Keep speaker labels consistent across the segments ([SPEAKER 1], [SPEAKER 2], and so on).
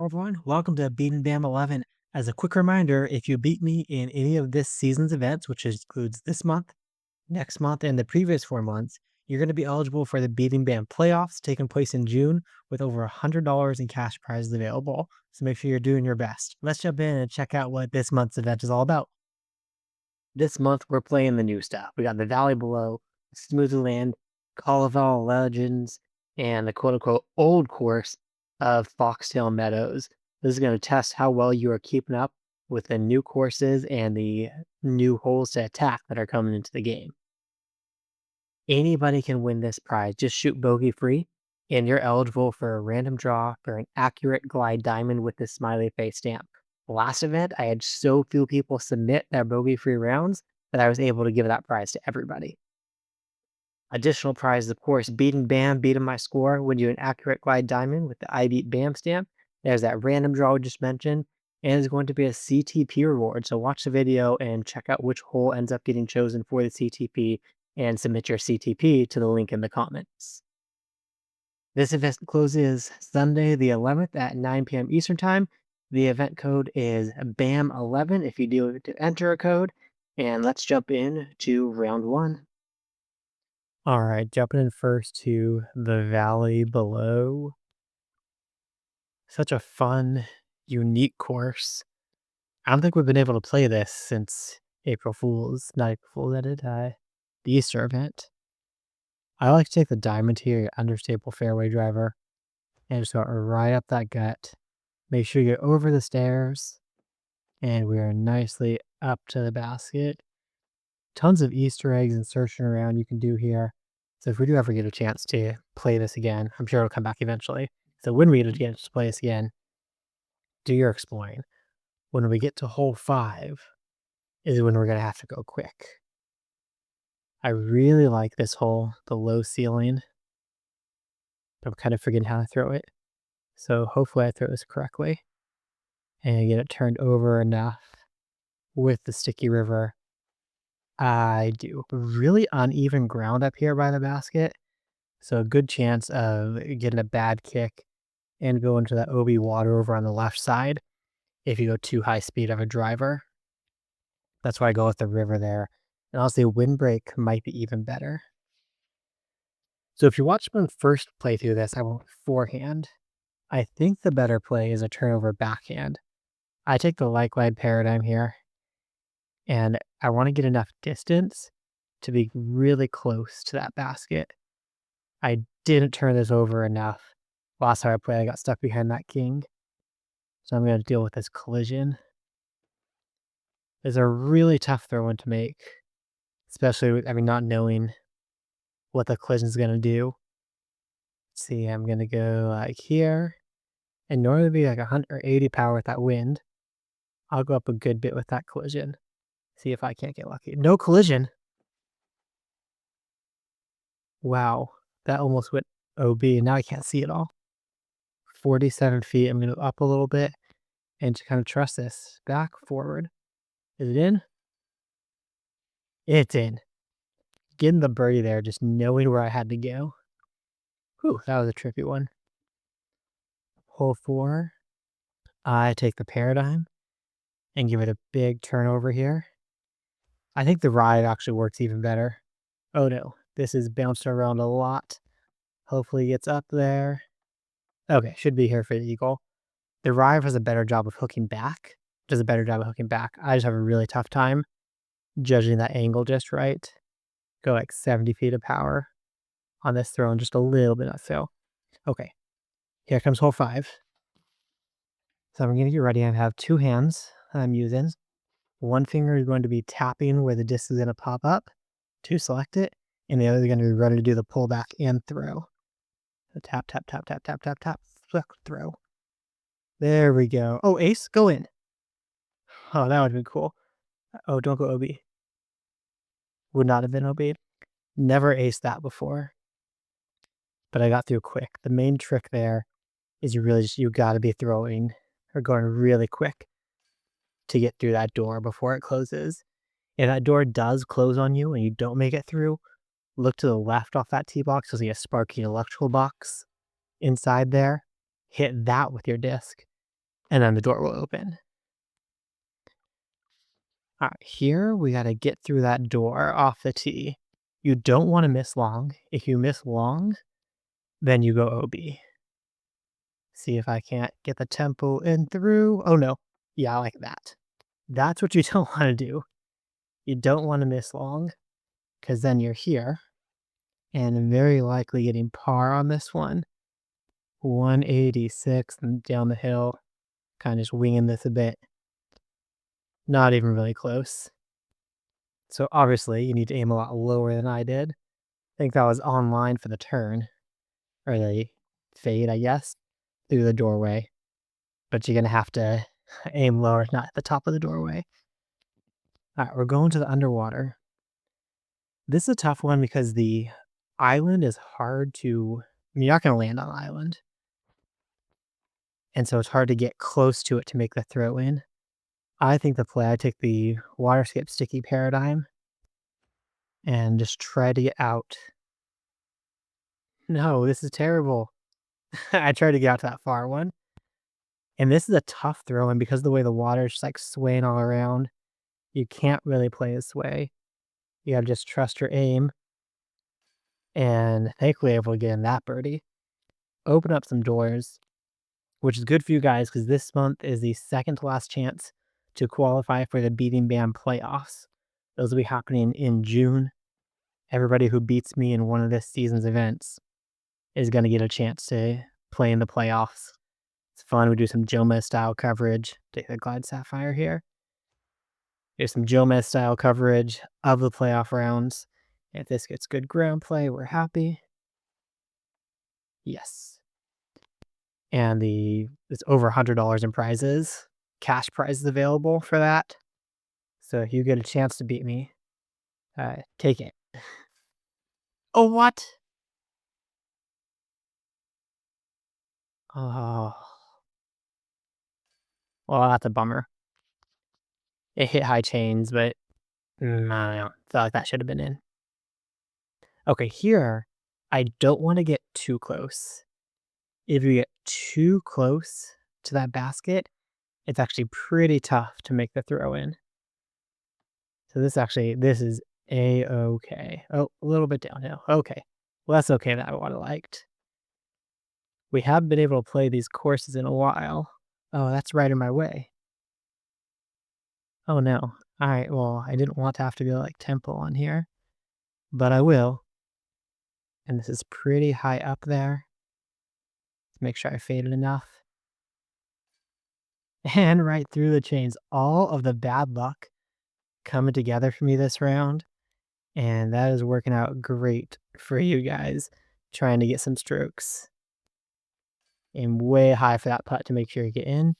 [SPEAKER 1] Hello everyone, welcome to Beating Bam 11. As a quick reminder, if you beat me in any of this season's events, which includes this month, next month, and the previous 4 months, you're going to be eligible for the Beating Bam playoffs taking place in June with over $100 in cash prizes available. So make sure you're doing your best. Let's jump in and check out what this month's event is all about. This month, we're playing the new stuff. We got the Valley Below, Smoothie Land, Call of All Legends, and the quote unquote old course of Foxtail Meadows. This is going to test how well you are keeping up with the new courses and the new holes to attack that are coming into the game. Anybody can win this prize. Just shoot bogey free, and you're eligible for a random draw for an accurate glide diamond with the smiley face stamp. Last event, I had so few people submit their bogey free rounds that I was able to give that prize to everybody. Additional prizes, of course, beating Bam, beating my score, win you an accurate glide diamond with the I beat Bam stamp. There's that random draw we just mentioned, and there's going to be a CTP reward. So watch the video and check out which hole ends up getting chosen for the CTP and submit your CTP to the link in the comments. This event closes Sunday the 11th at 9 p.m. Eastern Time. The event code is BAM11 if you do to enter a code. And let's jump in to round one. All right, jumping in first to the Valley Below. Such a fun, unique course. I don't think we've been able to play this since April Fool's, not April Fool's, the Easter event. I like to take the diamond here, understable fairway driver, and just go right up that gut. Make sure you get over the stairs, and we are nicely up to the basket. Tons of Easter eggs and searching around you can do here. So if we do ever get a chance to play this again, I'm sure it'll come back eventually. So when we get a chance to play this again, do your exploring. When we get to hole 5 is when we're going to have to go quick. I really like this hole, the low ceiling. I'm kind of forgetting how to throw it. So hopefully I throw this correctly and get it turned over enough with the sticky river. I do. Really uneven ground up here by the basket. So a good chance of getting a bad kick and go into that OB water over on the left side if you go too high speed of a driver. That's why I go with the river there. And honestly, windbreak might be even better. So if you watch my first playthrough this, I went forehand. I think the better play is a turnover backhand. I take the light glide paradigm here, and I want to get enough distance to be really close to that basket. I didn't turn this over enough. Last time I played, I got stuck behind that king. So I'm going to deal with this collision. It's a really tough throw one to make, especially with, not knowing what the collision is going to do. Let's see, I'm going to go like here. And normally it'd be like 180 power with that wind. I'll go up a good bit with that collision. See if I can't get lucky. No collision. Wow. That almost went OB. Now I can't see it all. 47 feet. I'm going to up a little bit and to kind of trust this. Back, forward. Is it in? It's in. Getting the birdie there, just knowing where I had to go. Whew, that was a trippy one. Hole 4. I take the paradigm and give it a big turnover here. I think the ride actually works even better. Oh no, this is bounced around a lot. Hopefully it's up there. Okay, should be here for the eagle. The ride has a better job of hooking back. Does a better job of hooking back. I just have a really tough time judging that angle just right. Go like 70 feet of power on this throw and just a little bit of so. Okay, here comes hole 5. So I'm going to get ready. I have 2 hands I'm using. One finger is going to be tapping where the disc is going to pop up to select it, and the other is going to be ready to do the pullback and throw. So tap, tap, tap, tap, tap, tap, tap, flick, throw. There we go. Oh, ace, go in. Oh, that would have been cool. Oh, don't go OB. Would not have been OB. Never aced that before. But I got through quick. The main trick there is you gotta be throwing or going really quick to get through that door before it closes. If that door does close on you and you don't make it through, look to the left off that tee box. You'll see a sparking electrical box inside there. Hit that with your disc and then the door will open. All right, here we got to get through that door off the tee. You don't want to miss long. If you miss long, then you go OB. See if I can't get the tempo in through. Oh no. Yeah, I like that. That's what you don't want to do. You don't want to miss long because then you're here and very likely getting par on this one. 186 and down the hill, kind of just winging this a bit. Not even really close. So obviously you need to aim a lot lower than I did. I think that was online for the turn, or the fade, I guess, through the doorway. But you're going to have to aim lower, not at the top of the doorway. All right, we're going to the underwater. This is a tough one because the island is hard to, I mean, you're not going to land on the island. And so it's hard to get close to it to make the throw in. I think the play, I take the water skip sticky paradigm and just try to get out. No, this is terrible. I tried to get out to that far one. And this is a tough throw in because of the way the water is just like swaying all around. You can't really play this way. You gotta just trust your aim. And thankfully able to get in that birdie. Open up some doors, which is good for you guys because this month is the second to last chance to qualify for the Beating Bam playoffs. Those will be happening in June. Everybody who beats me in one of this season's events is going to get a chance to play in the playoffs. It's fun. We do some Jomez style coverage. Take the Glide Sapphire here. There's some Jomez style coverage of the playoff rounds. If this gets good ground play, we're happy. Yes. And it's over $100 in prizes, cash prizes available for that. So if you get a chance to beat me, take it. Oh, what? Oh, well, that's a bummer. It hit high chains, but I don't know. Felt like that should have been in. Okay, here, I don't want to get too close. If you get too close to that basket, it's actually pretty tough to make the throw in. So this is A-okay. Oh, a little bit downhill. Okay. Well, that's okay that I would have liked. We haven't been able to play these courses in a while. Oh, that's right in my way. Oh no. Alright, well, I didn't want to have to go like tempo on here, but I will. And this is pretty high up there. Let's make sure I faded enough. And right through the chains. All of the bad luck coming together for me this round. And that is working out great for you guys trying to get some strokes. Aim way high for that putt to make sure you get in.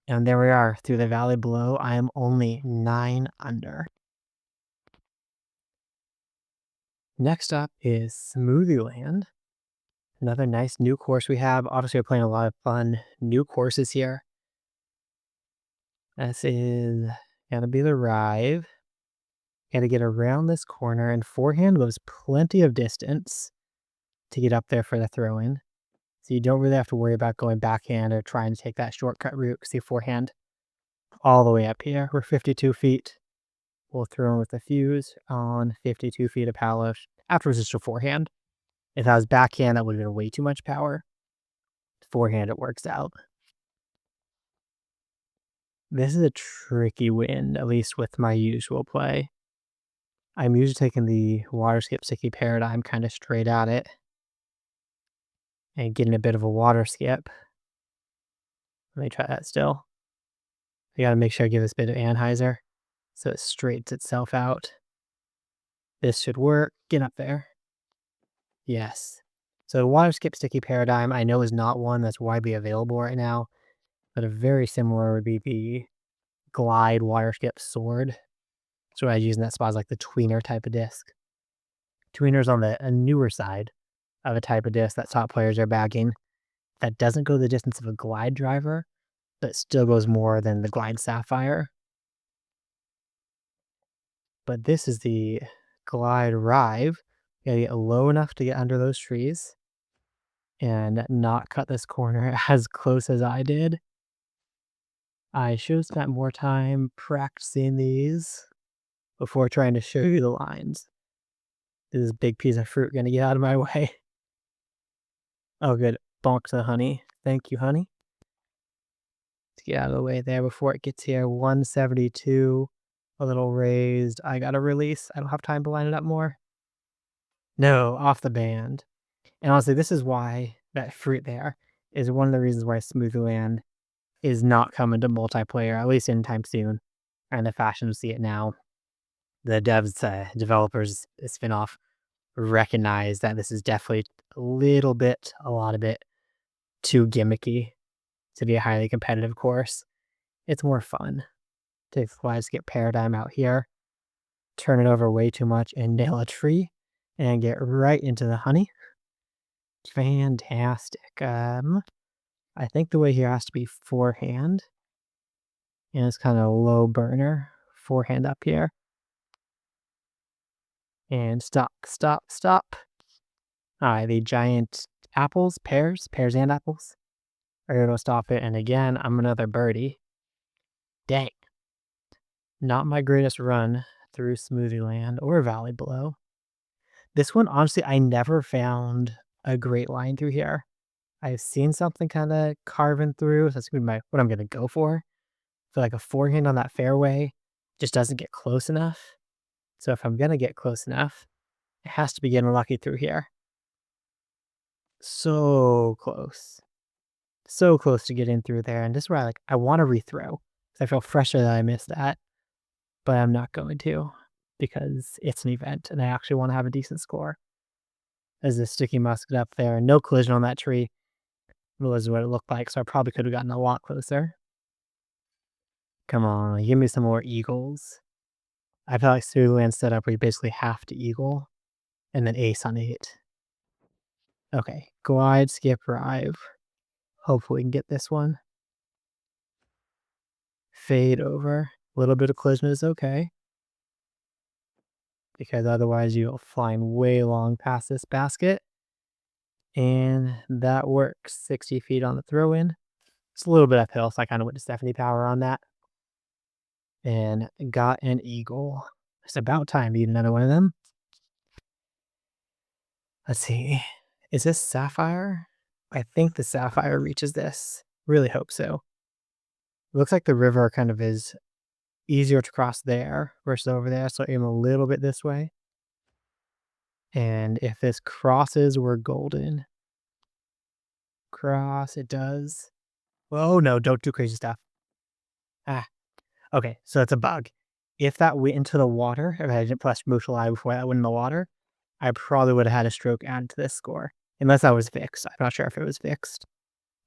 [SPEAKER 1] And there we are through the valley below. I am only 9 under. Next up is Smoothie Land. Another nice new course we have. Obviously, we're playing a lot of fun new courses here. This is gonna be the Rive. Gotta get around this corner, and forehand was plenty of distance to get up there for the throw in. So you don't really have to worry about going backhand or trying to take that shortcut route because the forehand all the way up here. We're 52 feet. We'll throw in with the fuse on 52 feet of power. Afterwards, it's a forehand. If I was backhand, that would have been way too much power. Forehand, it works out. This is a tricky wind, at least with my usual play. I'm usually taking the water skip sticky paradigm kind of straight at it and getting a bit of a water skip. Let me try that still. I gotta make sure I give this bit of Anheuser so it straightens itself out. This should work. Get up there. Yes. So water skip sticky paradigm I know is not one that's widely available right now, but a very similar would be the Glide water skip sword. So I was using that spot as like the tweener type of disc. Tweener's on a newer side of a type of disc that top players are bagging that doesn't go the distance of a Glide driver, but still goes more than the Glide Sapphire. But this is the Glide Rive. You gotta get low enough to get under those trees and not cut this corner as close as I did. I should have spent more time practicing these before trying to show you the lines. This big piece of fruit gonna get out of my way. Oh, good. Bonk to honey. Thank you, honey. To get out of the way there before it gets here. 172. A little raised. I got a release. I don't have time to line it up more. No, off the band. And honestly, this is why that fruit there is one of the reasons why Smoothie is not coming to multiplayer, at least anytime soon. And the fashion to see it now. The devs, developers, the spinoff, recognize that this is definitely a lot of it, too gimmicky to be a highly competitive course. It's more fun to fly skip Paradigm out here, turn it over way too much, and nail a tree, and get right into the honey. Fantastic. I think the way here has to be forehand, and it's kind of low burner. Forehand up here. And stop, stop, stop. Alright, the giant apples, pears and apples are gonna stop it, and again, I'm another birdie. Dang. Not my greatest run through Smoothie Land or Valley Below. This one, honestly, I never found a great line through here. I've seen something kinda carving through, so that's gonna be what I'm gonna go for. Feel like a forehand on that fairway just doesn't get close enough. So if I'm gonna get close enough, it has to be getting lucky through here. So close. So close to getting through there, and this is where I wanna rethrow, 'cause I feel frustrated that I missed that, but I'm not going to, because it's an event, and I actually wanna have a decent score. There's a sticky musket up there, no collision on that tree. Was what it looked like, so I probably could have gotten a lot closer. Come on, give me some more eagles. I feel like Sugarland set up where you basically have to eagle, and then ace on 8. Okay, glide, skip, drive. Hopefully we can get this one. Fade over. A little bit of collision is okay, because otherwise you'll flying way long past this basket. And that works. 60 feet on the throw-in. It's a little bit uphill, so I kind of went to Stephanie Power on that. And got an eagle. It's about time to eat another one of them. Let's see. Is this Sapphire? I think the Sapphire reaches this. Really hope so. Looks like the river kind of is easier to cross there versus over there, so aim a little bit this way. And if this crosses, we're golden. Cross, it does. Oh no, don't do crazy stuff. Ah, okay, so it's a bug. If that went into the water, if I didn't press Mutual Eye before that went in the water, I probably would have had a stroke added to this score. Unless that was fixed. I'm not sure if it was fixed.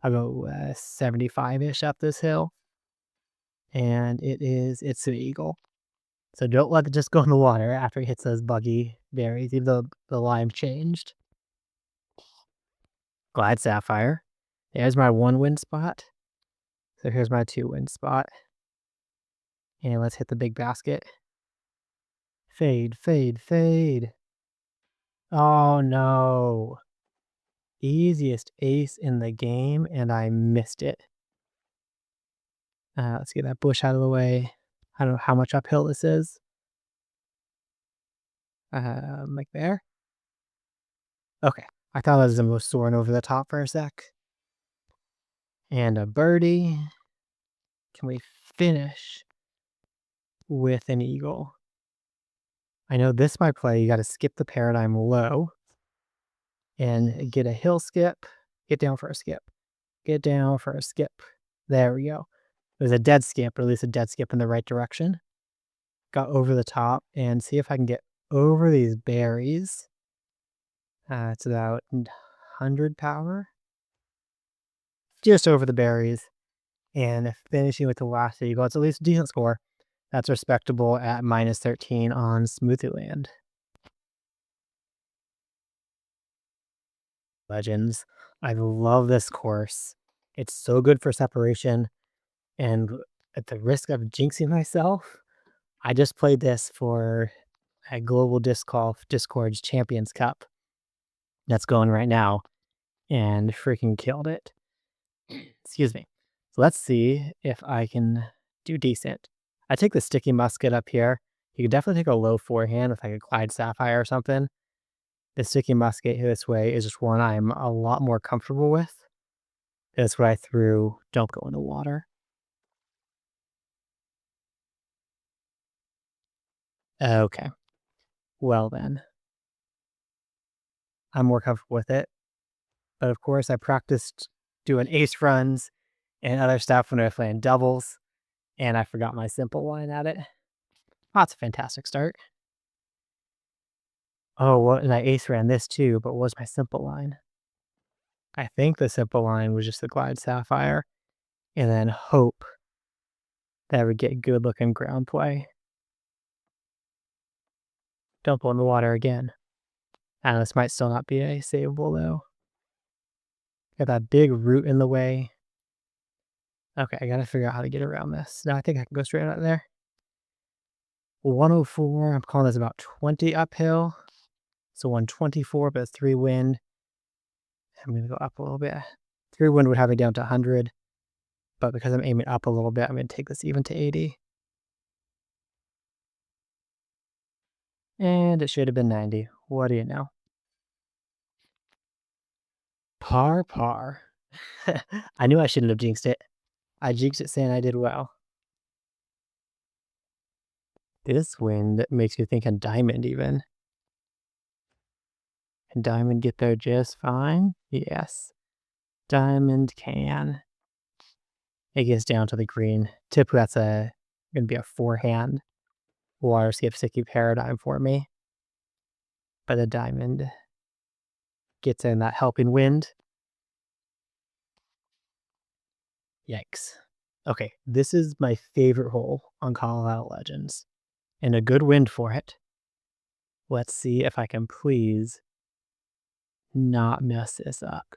[SPEAKER 1] I'll go 75-ish up this hill. And it's an eagle. So don't let it just go in the water after it hits those buggy berries, even though the lime changed. Glide Sapphire. There's my 1 win spot. So here's my 2 win spot. And let's hit the big basket. Fade, fade, fade. Oh no. Easiest ace in the game, and I missed it. Let's get that bush out of the way. I don't know how much uphill this is. Like there. Okay. I thought I was almost soaring over the top for a sec. And a birdie. Can we finish with an eagle? I know this might play. You got to skip the Paradigm low and get a hill skip. Get down for a skip. Get down for a skip. There we go. It was a dead skip, or at least a dead skip in the right direction. Got over the top and see if I can get over these berries. It's about 100 power. Just over the berries. And finishing with the last eagle. It's at least a decent score. That's respectable at -13 on Smoothie Land. Legends. I love this course. It's so good for separation. And at the risk of jinxing myself, I just played this for a Global Disc Golf Discord's Champions Cup that's going right now and freaking killed it. Excuse me. So let's see if I can do decent. I take the sticky musket up here. You could definitely take a low forehand with like a Clyde Sapphire or something. The sticky musket this way is just one I'm a lot more comfortable with. That's what I threw. Don't go in the water. Okay. Well then, I'm more comfortable with it. But of course, I practiced doing ace runs and other stuff when I was playing doubles, and I forgot my simple line at it. Oh, that's a fantastic start. Oh, well, and I ace ran this too, but what was my simple line? I think the simple line was just the Glide Sapphire, and then hope that I would get good looking ground play. Don't go in the water again. And this might still not be a savable though. Got that big root in the way. Okay, I gotta figure out how to get around this. No, I think I can go straight out there. 104, I'm calling this about 20 uphill. So 124, but it's 3 wind. I'm gonna go up a little bit. 3 wind would have me down to 100, but because I'm aiming up a little bit, I'm gonna take this even to 80. And it should have been 90. What do you know? Par par. I knew I shouldn't have jinxed it. I jinxed it saying I did well. This wind makes me think of diamond even. Can diamond get there just fine? Yes. Diamond can. It gets down to the green. Typically that's gonna be a forehand water skip sticky paradigm for me. But the diamond gets in that helping wind. Yikes. Okay, this is my favorite hole on Colorado Legends. And a good wind for it. Let's see if I can please not mess this up.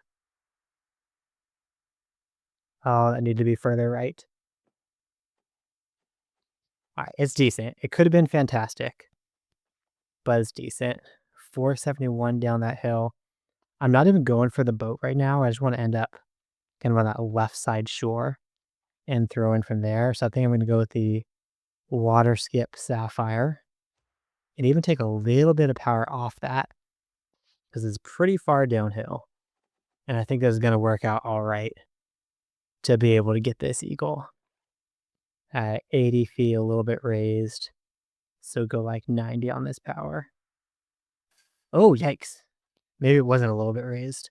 [SPEAKER 1] Oh, I need to be further right. Alright, it's decent. It could have been fantastic, but it's decent. 471 down that hill. I'm not even going for the boat right now. I just want to end up kind of on that left side shore and throw in from there. So I think I'm going to go with the water skip Sapphire and even take a little bit of power off that because it's pretty far downhill. And I think this is going to work out all right to be able to get this eagle at 80 feet, a little bit raised. So go like 90 on this power. Oh, yikes. Maybe it wasn't a little bit raised.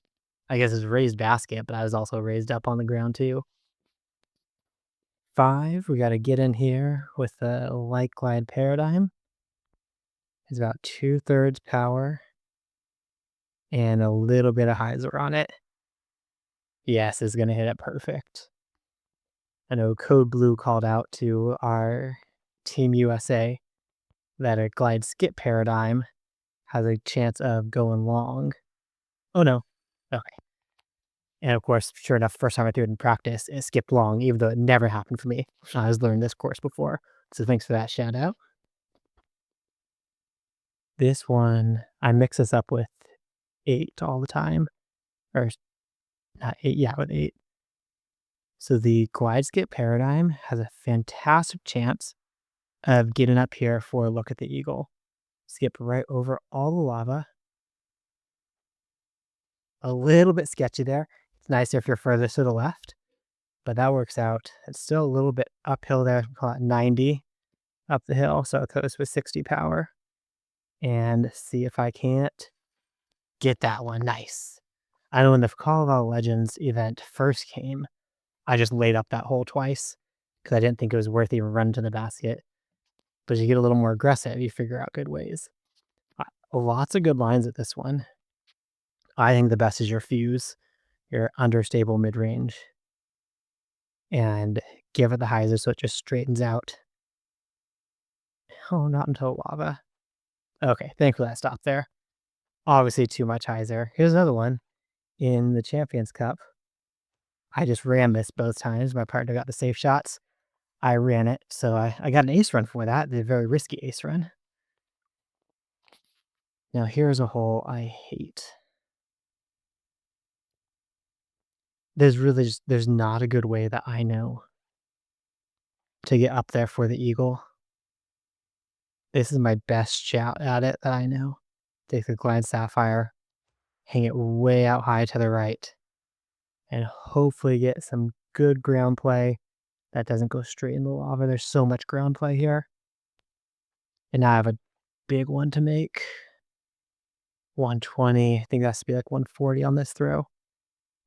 [SPEAKER 1] I guess it's raised basket, but I was also raised up on the ground too. 5, we got to get in here with the light glide paradigm. It's about 2/3 power and a little bit of hyzer on it. Yes, it's going to hit it perfect. I know Code Blue called out to our Team USA that a glide skip paradigm has a chance of going long. Oh no. Okay. And of course, sure enough, first time I threw it in practice, it skipped long, even though it never happened for me. I was learning this course before. So thanks for that shout out. This one, I mix this up with 8 all the time. Or not 8, yeah, with 8. So the glide skip paradigm has a fantastic chance of getting up here for a look at the eagle. Skip right over all the lava. A little bit sketchy there. It's nicer if you're further to the left, but that works out. It's still a little bit uphill there. Call it 90 up the hill. So it goes with 60 power. And see if I can't get that one. Nice. I know when the Colorado Legends event first came, I just laid up that hole twice because I didn't think it was worth even running to the basket. But as you get a little more aggressive, you figure out good ways. Lots of good lines at this one. I think the best is your fuse, your understable mid range, and give it the hyzer so it just straightens out. Oh, not until lava. Okay, thankfully I stopped there. Obviously, too much hyzer. Here's another one in the Champions Cup. I just ran this both times. My partner got the safe shots. I ran it, so I got an ace run for that, the very risky ace run. Now here's a hole I hate. there's not a good way that I know to get up there for the eagle. This is my best shot at it that I know. Take the Glide Sapphire, hang it way out high to the right, and hopefully get some good ground play that doesn't go straight in the lava. There's so much ground play here. And now I have a big one to make. 120. I think that has to be like 140 on this throw.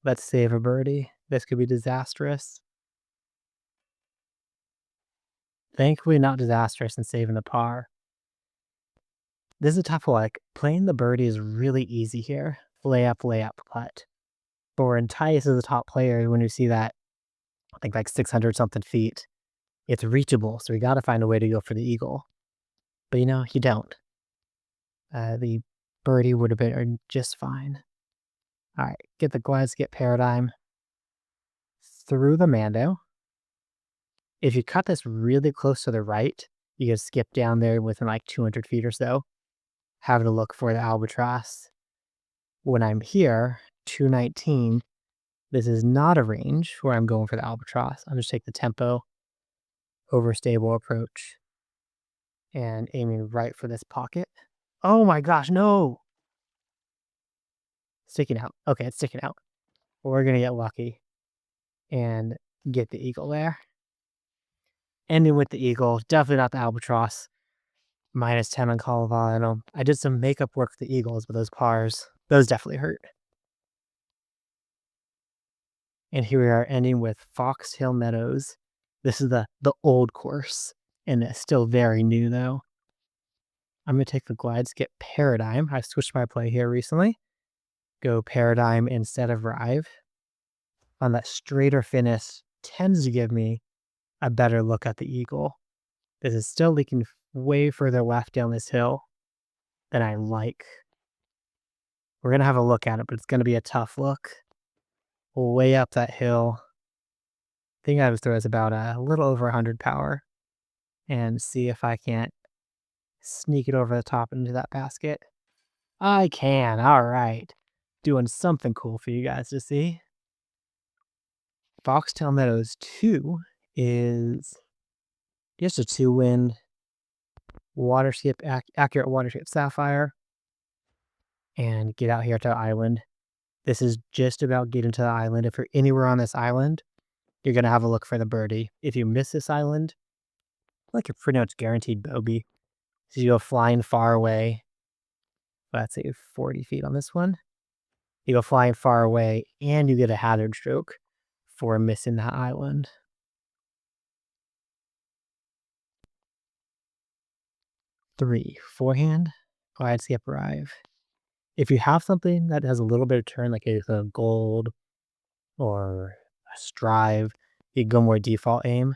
[SPEAKER 1] Let's save a birdie. This could be disastrous. Thankfully not disastrous and saving the par. This is a tough one. Like, playing the birdie is really easy here. Layup putt. But we're enticed as a top player when you see that, I think like 600 something feet. It's reachable, so we got to find a way to go for the eagle. But you don't. The birdie would have been just fine. All right, get the Glide Skip Paradigm through the Mando. If you cut this really close to the right, you can skip down there within like 200 feet or so, having to look for the albatross. When I'm here, 219, this is not a range where I'm going for the albatross. I'm just take the tempo, overstable approach, and aiming right for this pocket. Oh my gosh, no! Sticking out. Okay, it's sticking out. We're going to get lucky and get the eagle there. Ending with the eagle, definitely not the albatross. -10 on Colorado. I did some makeup work for the eagles, but those pars, those definitely hurt. And here we are ending with Foxtail Meadows. This is the old course, and it's still very new though. I'm going to take the Glide Skip Paradigm. I switched my play here recently. Go Paradigm instead of Rive. On that straighter finish tends to give me a better look at the eagle. This is still leaking way further left down this hill than I like. We're going to have a look at it, but it's going to be a tough look. Way up that hill. I think I would throw is about a little over 100 power and see if I can't sneak it over the top into that basket. I can. All right. Doing something cool for you guys to see. Foxtail Meadows 2 is just a 2-wind water skip, accurate water skip Sapphire, and get out here to the island. This is just about getting to the island. If you're anywhere on this island, you're going to have a look for the birdie. If you miss this island, like you're pretty much guaranteed bogey. So you go flying far away. Let's say 40 feet on this one. You go flying far away and you get a hazard stroke for missing that island. Three, forehand, Glide Skip Rive. If you have something that has a little bit of turn, like a gold or a strive, you go more default aim.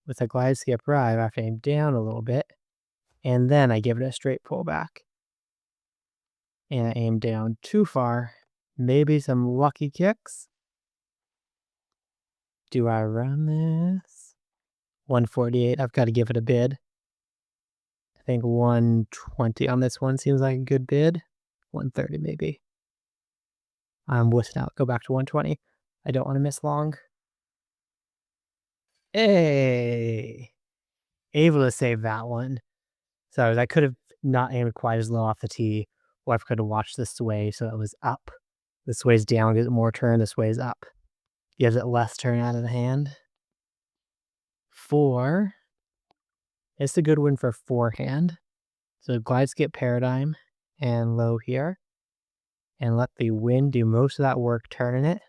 [SPEAKER 1] With a Glide Skip Rive, I have to aim down a little bit, and then I give it a straight pullback. And I aim down too far, maybe some lucky kicks. Do I run this? 148, I've got to give it a bid. I think 120 on this one seems like a good bid. 130 maybe. I'm wussing out. Go back to 120. I don't want to miss long. Hey! Able to save that one. So I could have not aimed quite as low off the tee, or I could have watched the sway so it was up. The sway's down, gives it more turn. The sway's up. Gives it less turn out of the hand. 4. It's a good one for forehand. So Glide Skip Paradigm and low here. And let the wind do most of that work turning it.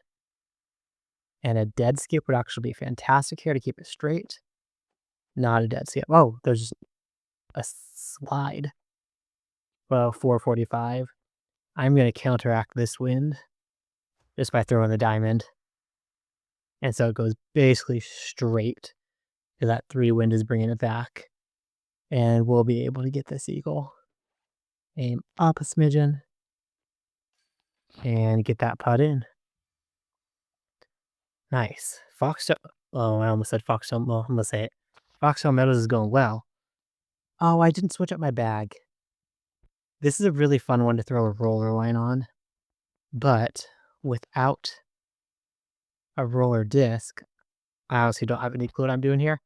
[SPEAKER 1] And a dead skip would actually be fantastic here to keep it straight. Not a dead skip. Oh, there's a slide. Well, 445. I'm going to counteract this wind just by throwing the diamond. And so it goes basically straight to that 3 wind is bringing it back. And we'll be able to get this eagle. Aim up a smidgen. And get that putt in. Nice. Foxtail. Oh, I almost said Foxtail. Well, I'm going to say it. Foxtail Meadows is going well. Oh, I didn't switch up my bag. This is a really fun one to throw a roller line on. But without a roller disc. I honestly don't have any clue what I'm doing here.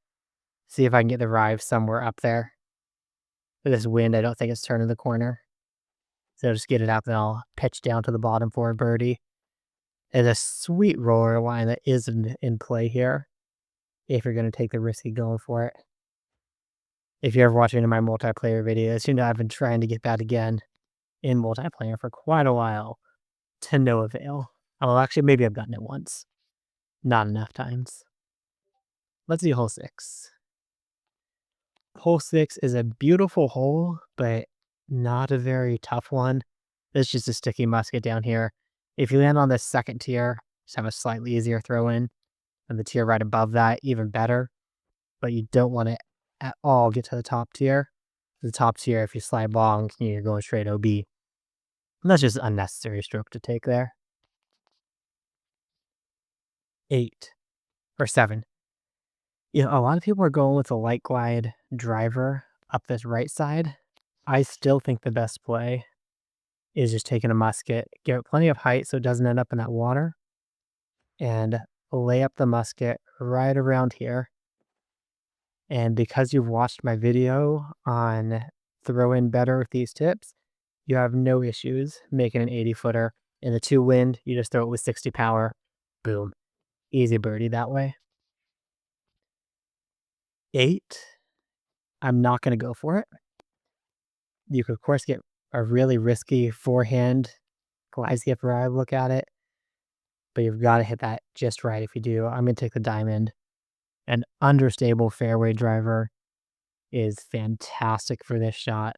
[SPEAKER 1] See if I can get the drive somewhere up there. With this wind, I don't think it's turning the corner. So just get it out, then I'll pitch down to the bottom for a birdie. And a sweet roller line that is in play here, if you're going to take the risky going for it. If you're ever watching any of my multiplayer videos, you know I've been trying to get that again in multiplayer for quite a while, to no avail. Oh, actually, maybe I've gotten it once. Not enough times. Let's do hole 6. Hole 6 is a beautiful hole, but not a very tough one. It's just a sticky musket down here. If you land on the second tier, just have a slightly easier throw in. And the tier right above that, even better. But you don't want to at all get to the top tier. The top tier, if you slide long, you're going straight OB. And that's just an unnecessary stroke to take there. 8 or 7. You know, a lot of people are going with a light glide driver up this right side. I still think the best play is just taking a musket, give it plenty of height so it doesn't end up in that water, and lay up the musket right around here. And because you've watched my video on throw in better with these tips, you have no issues making an 80-footer. In the 2 wind, you just throw it with 60 power. Boom. Easy birdie that way. 8, I'm not going to go for it. You could, of course, get a really risky forehand glide skip ride look at it, but you've got to hit that just right if you do. I'm going to take the diamond. An understable fairway driver is fantastic for this shot.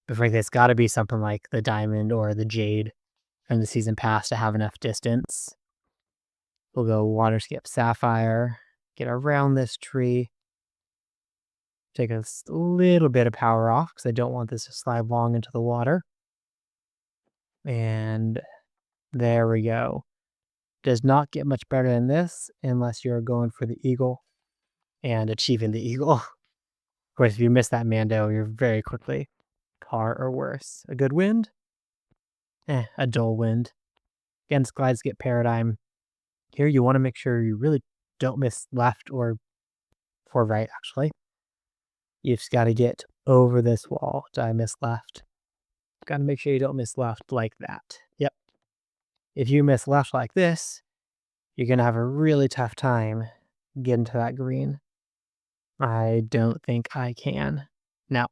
[SPEAKER 1] But frankly, it's got to be something like the diamond or the jade from the season pass to have enough distance. We'll go water skip sapphire, get around this tree, take a little bit of power off because I don't want this to slide long into the water. And there we go. Does not get much better than this unless you're going for the eagle and achieving the eagle. Of course, if you miss that Mando, you're very quickly par or worse. A good wind? A dull wind. Against glide skip paradigm, here you want to make sure you really don't miss left or right, actually. You've just got to get over this wall. Did I miss left? Got to make sure you don't miss left like that. Yep. If you miss left like this, you're going to have a really tough time getting to that green. I don't think I can. Now,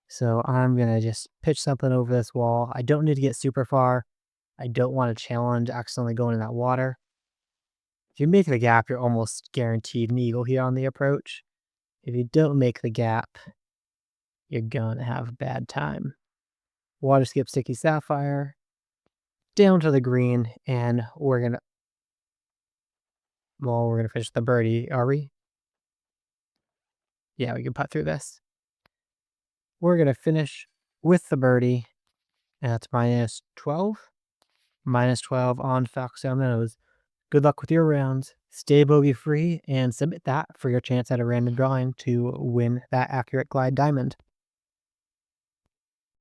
[SPEAKER 1] so I'm going to just pitch something over this wall. I don't need to get super far. I don't want to challenge accidentally going in that water. If you make the gap, you're almost guaranteed an eagle here on the approach. If you don't make the gap, you're going to have a bad time. Water skip sticky sapphire, down to the green, and we're going to finish the birdie, are we? Yeah, we can putt through this. We're going to finish with the birdie. That's minus 12. Minus 12 on Foxtail Meadows. Good luck with your rounds. Stay bogey free and submit that for your chance at a random drawing to win that accurate glide diamond.